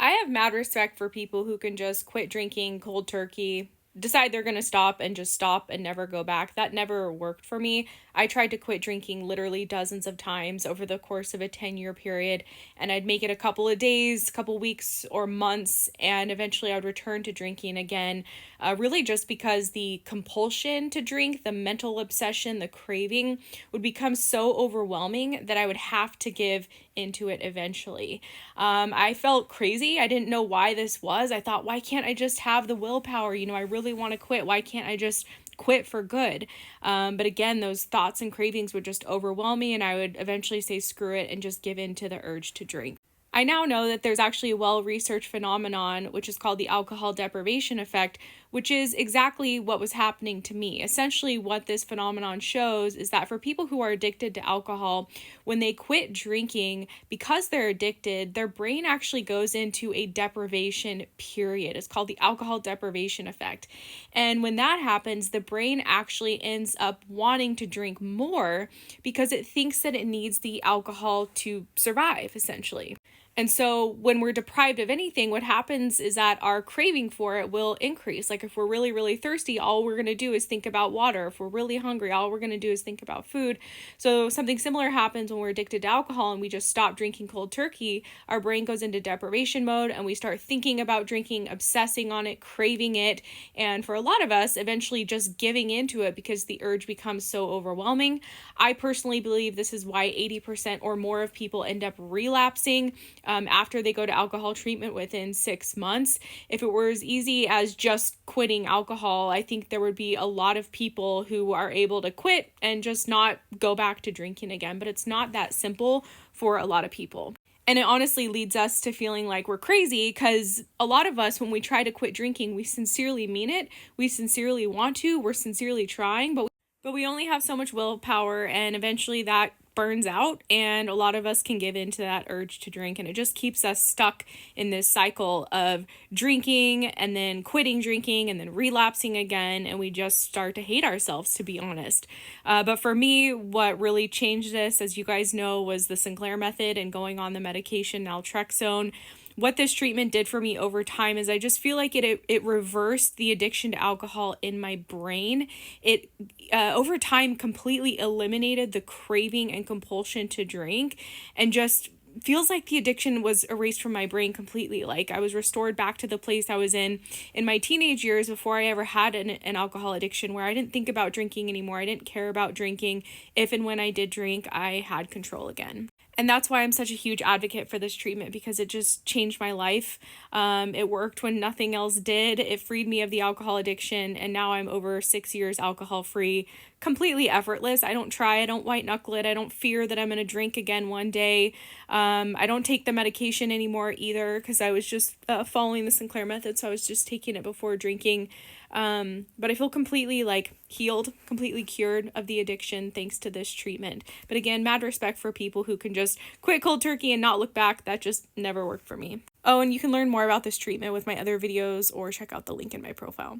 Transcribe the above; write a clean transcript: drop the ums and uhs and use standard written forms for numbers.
I have mad respect for people who can just quit drinking cold turkey, decide they're going to stop and just stop and never go back. That never worked for me. I tried to quit drinking literally dozens of times over the course of a 10-year period, and I'd make it a couple of days, couple weeks, or months, and eventually I would return to drinking again, really just because the compulsion to drink, the mental obsession, the craving would become so overwhelming that I would have to give into it eventually. I felt crazy. I didn't know why this was. I thought, why can't I just have the willpower? I really want to quit. Why can't I just quit for good? But again, those thoughts and cravings would just overwhelm me, and I would eventually say screw it and just give in to the urge to drink. I now know that there's actually a well-researched phenomenon, which is called the alcohol deprivation effect, which is exactly what was happening to me. Essentially, what this phenomenon shows is that for people who are addicted to alcohol, when they quit drinking, because they're addicted, their brain actually goes into a deprivation period. It's called the alcohol deprivation effect. And when that happens, the brain actually ends up wanting to drink more because it thinks that it needs the alcohol to survive, essentially. And so when we're deprived of anything, what happens is that our craving for it will increase. Like if we're really, really thirsty, all we're going to do is think about water. If we're really hungry, all we're going to do is think about food. So something similar happens when we're addicted to alcohol and we just stop drinking cold turkey. Our brain goes into deprivation mode and we start thinking about drinking, obsessing on it, craving it. And for a lot of us, eventually just giving into it because the urge becomes so overwhelming. I personally believe this is why 80% or more of people end up relapsing after they go to alcohol treatment within 6 months. If it were as easy as just quitting alcohol, I think there would be a lot of people who are able to quit and just not go back to drinking again. But it's not that simple for a lot of people. And it honestly leads us to feeling like we're crazy because a lot of us, when we try to quit drinking, we sincerely mean it. We sincerely want to. We're sincerely trying, but we only have so much willpower, and eventually that burns out, and a lot of us can give in to that urge to drink, and it just keeps us stuck in this cycle of drinking and then quitting drinking and then relapsing again, and we just start to hate ourselves, to be honest. But for me, what really changed this, as you guys know, was the Sinclair method and going on the medication naltrexone. What this treatment did for me over time is I just feel like it reversed the addiction to alcohol in my brain. It over time completely eliminated the craving and compulsion to drink, and just feels like the addiction was erased from my brain completely. Like I was restored back to the place I was in my teenage years before I ever had an alcohol addiction, where I didn't think about drinking anymore. I didn't care about drinking. If and when I did drink, I had control again. And that's why I'm such a huge advocate for this treatment, because it just changed my life. It worked when nothing else did. It freed me of the alcohol addiction, and now I'm over 6 years alcohol-free, completely effortless. I don't try. I don't white knuckle it. I don't fear that I'm going to drink again one day. I don't take the medication anymore either, because I was just following the Sinclair method, so I was just taking it before drinking. But I feel completely healed, completely cured of the addiction thanks to this treatment. But again, mad respect for people who can just quit cold turkey and not look back. That just never worked for me. Oh, and you can learn more about this treatment with my other videos or check out the link in my profile.